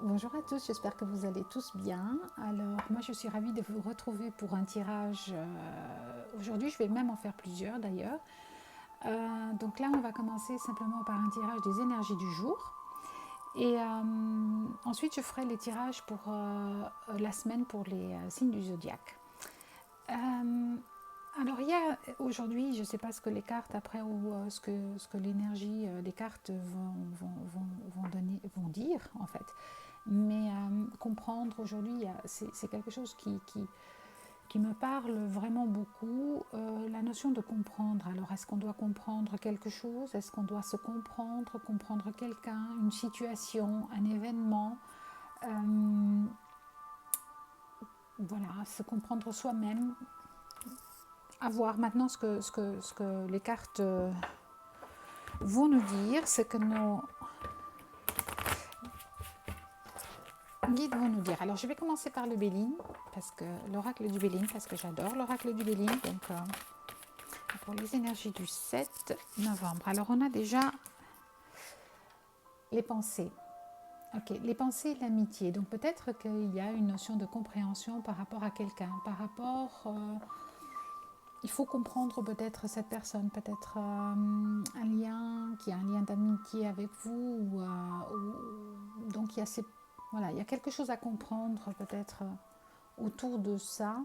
Bonjour à tous, j'espère que vous allez tous bien. Alors, moi je suis ravie de vous retrouver pour un tirage. Aujourd'hui, je vais même en faire plusieurs d'ailleurs. Donc là, on va commencer simplement par un tirage des énergies du jour. Et ensuite, je ferai les tirages pour la semaine pour les signes du zodiaque. Euh, alors, il y a aujourd'hui, je ne sais pas ce que les cartes après ou ce que l'énergie des cartes vont dire en fait. Mais comprendre aujourd'hui, c'est quelque chose qui me parle vraiment beaucoup, la notion de comprendre. Alors, est-ce qu'on doit comprendre quelque chose? Est-ce qu'on doit se comprendre, comprendre quelqu'un, une situation, un événement? Euh, voilà, se comprendre soi-même. À voir maintenant ce que les cartes vont nous dire, ce que nos guides vont nous dire. Alors, je vais commencer par le Béline, parce que l'oracle du Béline, parce que j'adore l'oracle du Béline. Donc, pour les énergies du 7 novembre. Alors, on a déjà les pensées. Ok, les pensées et l'amitié. Donc, peut-être qu'il y a une notion de compréhension par rapport à quelqu'un, par rapport. Il faut comprendre peut-être cette personne, peut-être un lien qui a un lien d'amitié avec vous. Donc, voilà, il y a quelque chose à comprendre peut-être autour de ça.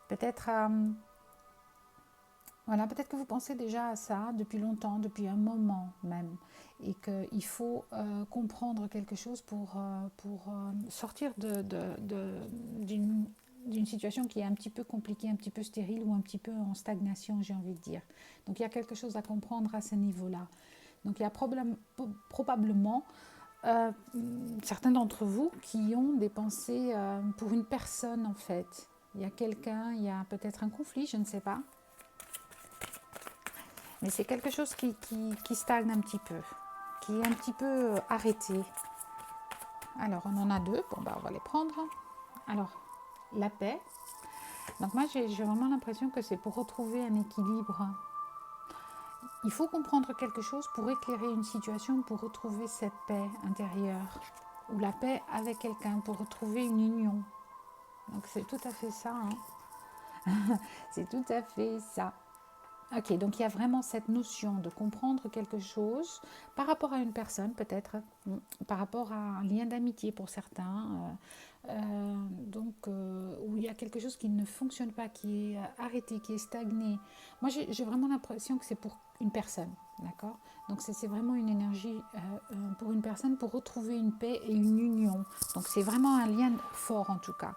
Peut-être Voilà, peut-être que vous pensez déjà à ça depuis longtemps, depuis un moment même, et qu'il faut comprendre quelque chose pour sortir d'une situation qui est un petit peu compliquée, un petit peu stérile ou un petit peu en stagnation, j'ai envie de dire. Donc il y a quelque chose à comprendre à ce niveau-là. Donc il y a probablement euh, certains d'entre vous qui ont des pensées pour une personne en fait. Il y a quelqu'un, il y a peut-être un conflit, je ne sais pas. Mais c'est quelque chose qui stagne un petit peu, qui est un petit peu arrêté. Alors, on en a deux. Bon, bah, on va les prendre. Alors, la paix. Donc, moi, j'ai vraiment l'impression que c'est pour retrouver un équilibre. Il faut comprendre quelque chose pour éclairer une situation, pour retrouver cette paix intérieure. Ou la paix avec quelqu'un, pour retrouver une union. Donc, c'est tout à fait ça. C'est tout à fait ça. Ok, donc il y a vraiment cette notion de comprendre quelque chose par rapport à une personne peut-être, par rapport à un lien d'amitié pour certains, où il y a quelque chose qui ne fonctionne pas, qui est arrêté, qui est stagné. Moi j'ai vraiment l'impression que c'est pour une personne, d'accord? Donc c'est vraiment une énergie pour une personne pour retrouver une paix et une union. Donc c'est vraiment un lien fort en tout cas.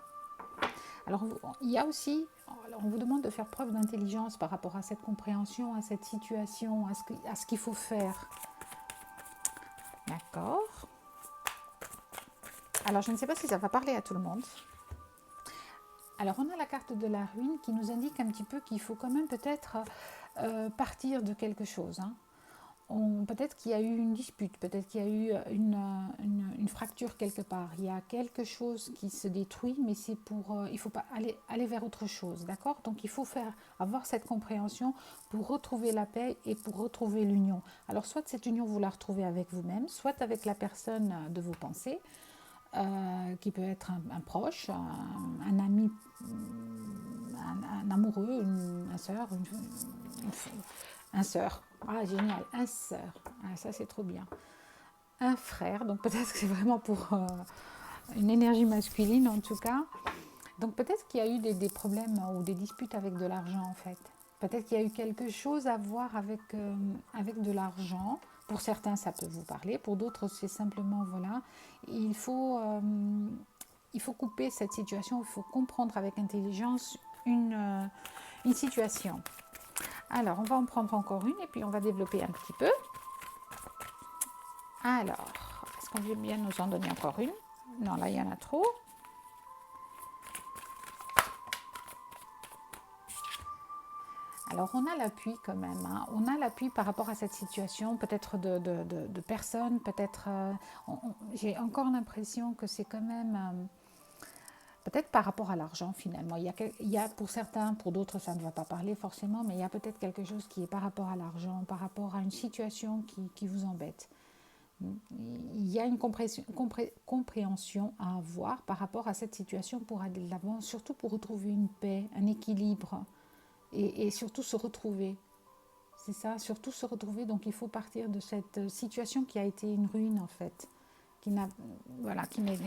Alors, il y a aussi, alors on vous demande de faire preuve d'intelligence par rapport à cette compréhension, à cette situation, à ce qu'il faut faire. D'accord. Alors, je ne sais pas si ça va parler à tout le monde. Alors, on a la carte de la ruine qui nous indique un petit peu qu'il faut quand même peut-être partir de quelque chose. Peut-être qu'il y a eu une dispute, peut-être qu'il y a eu une fracture quelque part. Il y a quelque chose qui se détruit, mais c'est pour, il ne faut pas aller vers autre chose, d'accord? Donc il faut avoir cette compréhension pour retrouver la paix et pour retrouver l'union. Alors soit cette union vous la retrouvez avec vous-même, soit avec la personne de vos pensées, qui peut être un proche, un ami, un amoureux, un sœur, un sœur. Ah, génial, un sœur. Ah, ça, c'est trop bien. Un frère, donc peut-être que c'est vraiment pour une énergie masculine en tout cas. Donc peut-être qu'il y a eu des problèmes ou des disputes avec de l'argent en fait. Peut-être qu'il y a eu quelque chose à voir avec de l'argent. Pour certains, ça peut vous parler. Pour d'autres, c'est simplement, voilà, il faut, euh, il faut couper cette situation. Il faut comprendre avec intelligence une situation. Alors, on va en prendre encore une et puis on va développer un petit peu. Alors, est-ce qu'on veut bien nous en donner encore une? Non, là, il y en a trop. Alors, on a l'appui quand même. On a l'appui par rapport à cette situation, peut-être de personnes, peut-être... j'ai encore l'impression que c'est quand même... peut-être par rapport à l'argent finalement. Il y a pour certains, pour d'autres ça ne va pas parler forcément, mais il y a peut-être quelque chose qui est par rapport à l'argent, par rapport à une situation qui vous embête. Il y a une compréhension à avoir par rapport à cette situation pour aller de l'avant, surtout pour retrouver une paix, un équilibre et surtout se retrouver. C'est ça, surtout se retrouver. Donc il faut partir de cette situation qui a été une ruine en fait, qui n'a, voilà, qui n'est.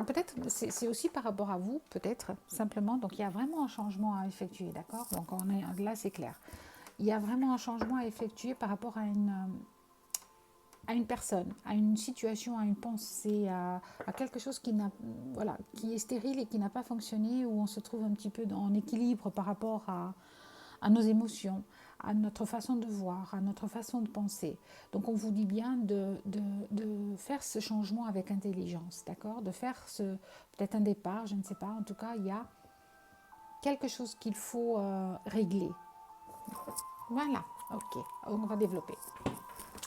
Peut-être c'est aussi par rapport à vous, peut-être simplement. Donc il y a vraiment un changement à effectuer, d'accord. Donc là c'est clair. Il y a vraiment un changement à effectuer par rapport à une personne, à une situation, à une pensée, à quelque chose qui, voilà, qui est stérile et qui n'a pas fonctionné, où on se trouve un petit peu en équilibre par rapport à nos émotions, à notre façon de voir, à notre façon de penser. Donc on vous dit bien de faire ce changement avec intelligence, d'accord. De faire peut-être un départ, je ne sais pas. En tout cas, il y a quelque chose qu'il faut régler. Voilà, ok, on va développer.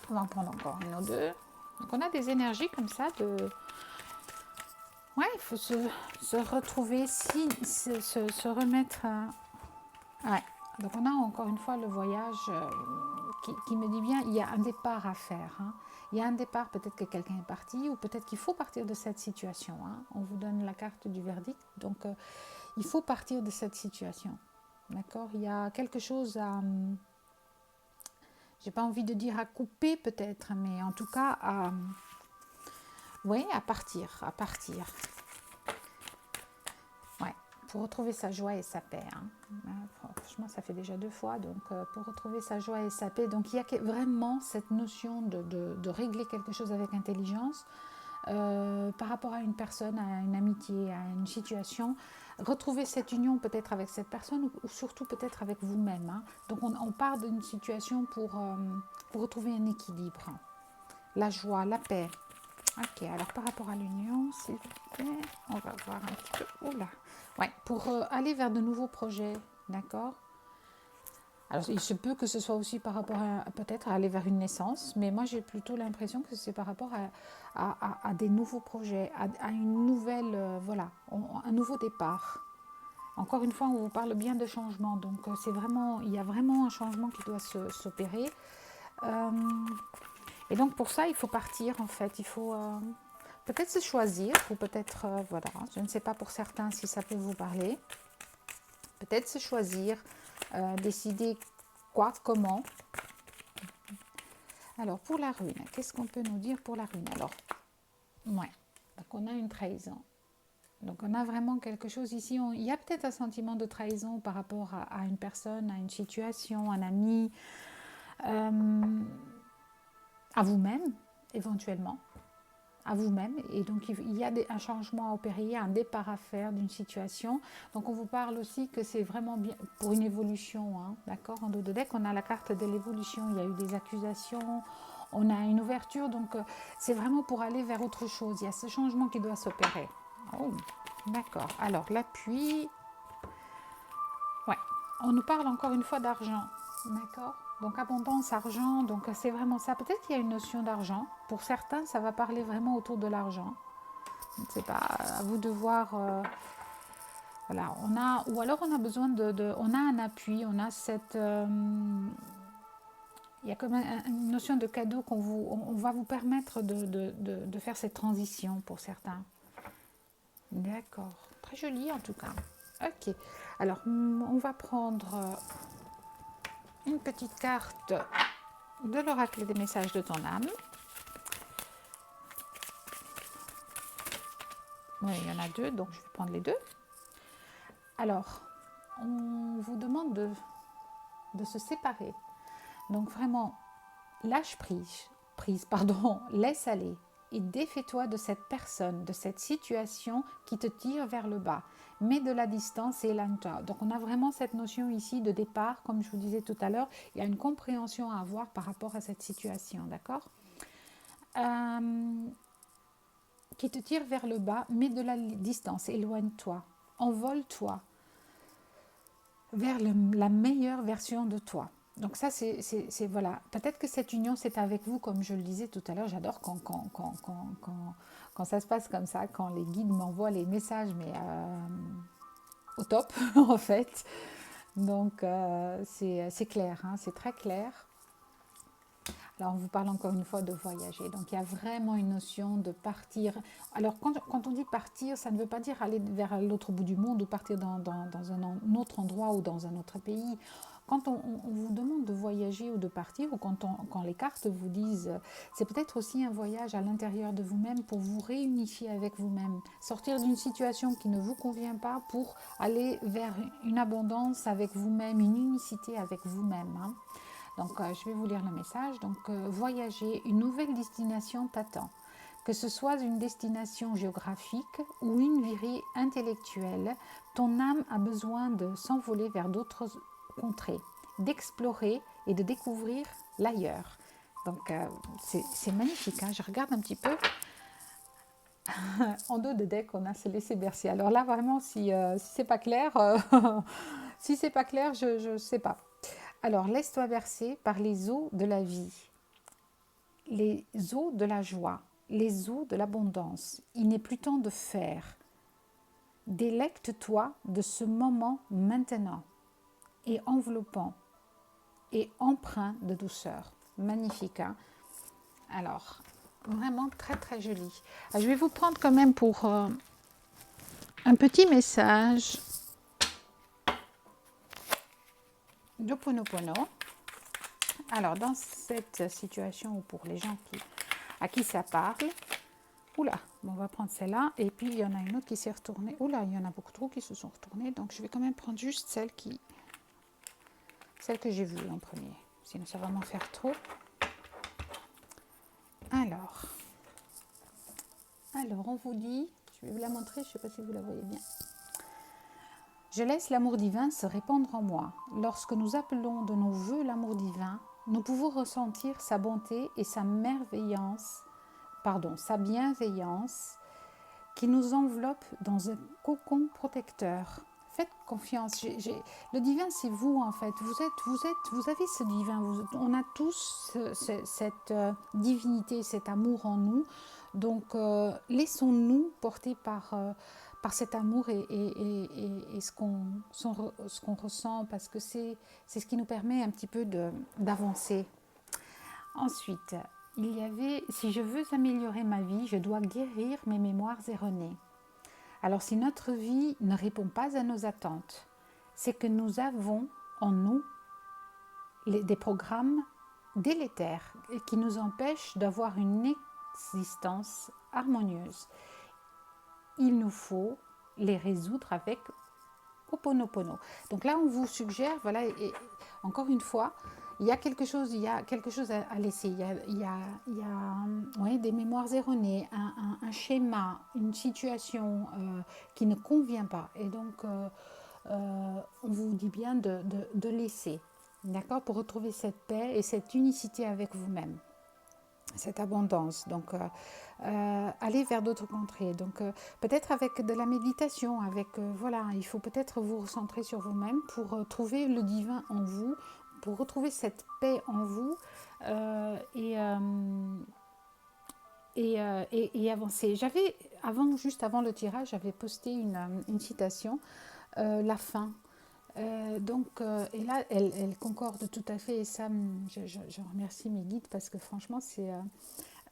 On va en prendre encore une ou deux. Donc on a des énergies comme ça de... Ouais, il faut se retrouver, se remettre... Ouais, donc on a encore une fois le voyage qui me dit bien, il y a un départ à faire. Hein. Il y a un départ, peut-être que quelqu'un est parti, ou peut-être qu'il faut partir de cette situation. Hein. On vous donne la carte du verdict, donc il faut partir de cette situation. D'accord. Il y a quelque chose à... j'ai pas envie de dire à couper peut-être, mais en tout cas à... oui, à partir. Ouais, pour retrouver sa joie et sa paix. Hein. Franchement, ça fait déjà 2 fois, donc pour retrouver sa joie et sa paix. Donc il y a vraiment cette notion de régler quelque chose avec intelligence par rapport à une personne, à une amitié, à une situation. Retrouver cette union peut-être avec cette personne ou surtout peut-être avec vous-même. Hein. Donc on part d'une situation pour retrouver un équilibre. La joie, la paix. Ok, alors par rapport à l'union, s'il vous plaît, on va voir un petit peu. Oula. Ouais, pour aller vers de nouveaux projets, d'accord. Alors il se peut que ce soit aussi par rapport à peut-être à aller vers une naissance, mais moi j'ai plutôt l'impression que c'est par rapport à des nouveaux projets, à une nouvelle, voilà, un nouveau départ. Encore une fois, on vous parle bien de changement, donc c'est vraiment, il y a vraiment un changement qui doit s'opérer. Et donc pour ça, il faut partir en fait, il faut peut-être se choisir, ou peut-être, voilà, je ne sais pas pour certains si ça peut vous parler. Peut-être se choisir, décider quoi, comment. Alors pour la rune, qu'est-ce qu'on peut nous dire pour la rune? Alors, ouais, donc on a une trahison. Donc on a vraiment quelque chose ici, il y a peut-être un sentiment de trahison par rapport à une personne, à une situation, un ami, à vous-même éventuellement, à vous-même. Et donc il y a un changement à opérer, un départ à faire d'une situation. Donc on vous parle aussi que c'est vraiment bien pour une évolution, hein, d'accord. En dos de deck, on a la carte de l'évolution, il y a eu des accusations, on a une ouverture, donc c'est vraiment pour aller vers autre chose. Il y a ce changement qui doit s'opérer. Oh, d'accord. Alors l'appui, ouais, on nous parle encore une fois d'argent, d'accord. Donc abondance, argent, donc c'est vraiment ça. Peut-être qu'il y a une notion d'argent. Pour certains, ça va parler vraiment autour de l'argent. Je ne sais pas, à vous de voir. Voilà, ou alors on a besoin on a un appui, on a cette, il y a comme une notion de cadeau on va vous permettre de faire cette transition pour certains. D'accord, très joli en tout cas. Ok, alors on va prendre une petite carte de l'oracle des messages de ton âme. Oui, il y en a 2, donc je vais prendre les 2. Alors, on vous demande de se séparer. Donc vraiment, lâche prise, laisse aller et défais-toi de cette personne, de cette situation qui te tire vers le bas. Mets de la distance et éloigne-toi. Donc on a vraiment cette notion ici de départ, comme je vous disais tout à l'heure, il y a une compréhension à avoir par rapport à cette situation, d'accord, qui te tire vers le bas, mets de la distance, éloigne-toi, envole-toi vers la meilleure version de toi. Donc ça, c'est voilà. Peut-être que cette union, c'est avec vous, comme je le disais tout à l'heure. J'adore quand ça se passe comme ça, quand les guides m'envoient les messages, mais au top, en fait. Donc, c'est clair, hein, c'est très clair. Alors, on vous parle encore une fois de voyager. Donc, il y a vraiment une notion de partir. Alors, quand on dit partir, ça ne veut pas dire aller vers l'autre bout du monde ou partir dans un autre endroit ou dans un autre pays. Quand on vous demande de voyager ou de partir, ou quand les cartes vous disent, c'est peut-être aussi un voyage à l'intérieur de vous-même pour vous réunifier avec vous-même, sortir d'une situation qui ne vous convient pas pour aller vers une abondance avec vous-même, une unicité avec vous-même. Hein. Donc, je vais vous lire le message. Donc, voyager, une nouvelle destination t'attend. Que ce soit une destination géographique ou une virée intellectuelle, ton âme a besoin de s'envoler vers d'autres contrées, d'explorer et de découvrir l'ailleurs. Donc, c'est magnifique. Hein. Je regarde un petit peu. En dos de deck, on a se laisser bercer. Alors là, vraiment, si c'est pas clair, si c'est pas clair, je ne sais pas. Alors, laisse-toi bercer par les eaux de la vie, les eaux de la joie, les eaux de l'abondance. Il n'est plus temps de faire. Délecte-toi de ce moment maintenant et enveloppant et empreint de douceur. Magnifique, hein? Alors, vraiment très très joli. Je vais vous prendre quand même pour un petit message d'Ho'oponopono. Alors, dans cette situation, ou pour les gens à qui ça parle, oula, bon, on va prendre celle-là, et puis il y en a une autre qui s'est retournée. Oula, il y en a beaucoup trop qui se sont retournées, donc je vais quand même prendre juste celle que j'ai vue en premier, sinon ça va m'en faire trop. Alors, on vous dit, je vais vous la montrer, je ne sais pas si vous la voyez bien. Je laisse l'amour divin se répandre en moi. Lorsque nous appelons de nos voeux l'amour divin, nous pouvons ressentir sa bonté et sa bienveillance qui nous enveloppe dans un cocon protecteur. Faites confiance. Le divin, c'est vous en fait. Vous avez ce divin. On a tous cette divinité, cet amour en nous. Donc, laissons-nous porter par cet amour et ce qu'on ressent, parce que c'est ce qui nous permet un petit peu d'avancer. Ensuite, il y avait « Si je veux améliorer ma vie, je dois guérir mes mémoires erronées ». Alors, si notre vie ne répond pas à nos attentes, c'est que nous avons en nous des programmes délétères qui nous empêchent d'avoir une existence harmonieuse. Il nous faut les résoudre avec Ho'oponopono. Donc là, on vous suggère, voilà, et encore une fois, il y a quelque chose à laisser. Il y a des mémoires erronées, un schéma, une situation qui ne convient pas. Et donc, on vous dit bien de laisser, d'accord, pour retrouver cette paix et cette unicité avec vous-même, cette abondance. Donc, aller vers d'autres contrées. Donc, peut-être avec de la méditation, il faut peut-être vous recentrer sur vous-même pour trouver le divin en vous, pour retrouver cette paix en vous et avancer. Juste avant le tirage, j'avais posté une citation, la fin. Et là, elle concorde tout à fait, et ça, je remercie mes guides parce que franchement,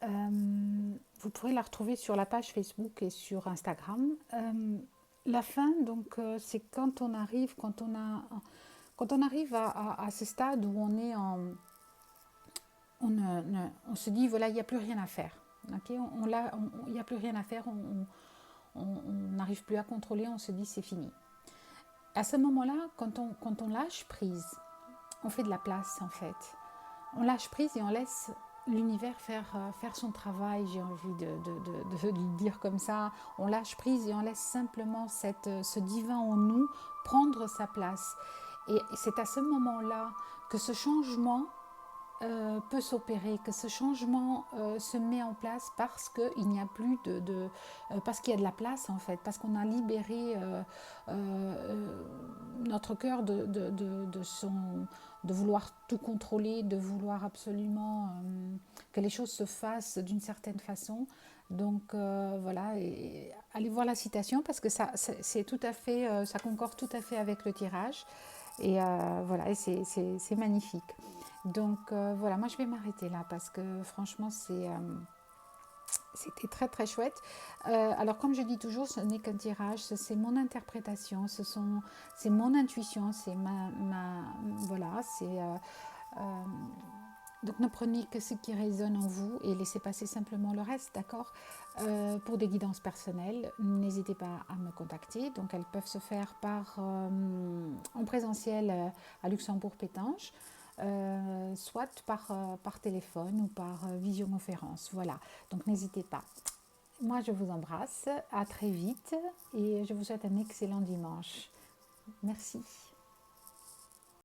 vous pourrez la retrouver sur la page Facebook et sur Instagram. La fin, donc, c'est quand on arrive à ce stade où on se dit, voilà, il n'y a plus rien à faire. Okay, il n'y a plus rien à faire, on n'arrive plus à contrôler, on se dit c'est fini. À ce moment-là, quand on lâche prise, on fait de la place en fait. On lâche prise et on laisse l'univers faire son travail, j'ai envie de le dire comme ça. On lâche prise et on laisse simplement ce divin en nous prendre sa place. Et c'est à ce moment-là que ce changement peut s'opérer, que ce changement se met en place parce qu'il n'y a plus parce qu'il y a de la place en fait, parce qu'on a libéré notre cœur de vouloir tout contrôler, de vouloir absolument que les choses se fassent d'une certaine façon. Donc voilà, et allez voir la citation parce que c'est tout à fait, ça concorde tout à fait avec le tirage. Et voilà, et c'est magnifique. Donc voilà, moi je vais m'arrêter là parce que franchement c'était très très chouette. Alors comme je dis toujours, ce n'est qu'un tirage, c'est mon interprétation, c'est mon intuition, c'est voilà, euh, donc ne prenez que ce qui résonne en vous et laissez passer simplement le reste, d'accord. Pour des guidances personnelles, n'hésitez pas à me contacter. Donc elles peuvent se faire en présentiel à Luxembourg-Pétange, soit par téléphone ou par visioconférence. Voilà, donc n'hésitez pas. Moi je vous embrasse, à très vite et je vous souhaite un excellent dimanche. Merci.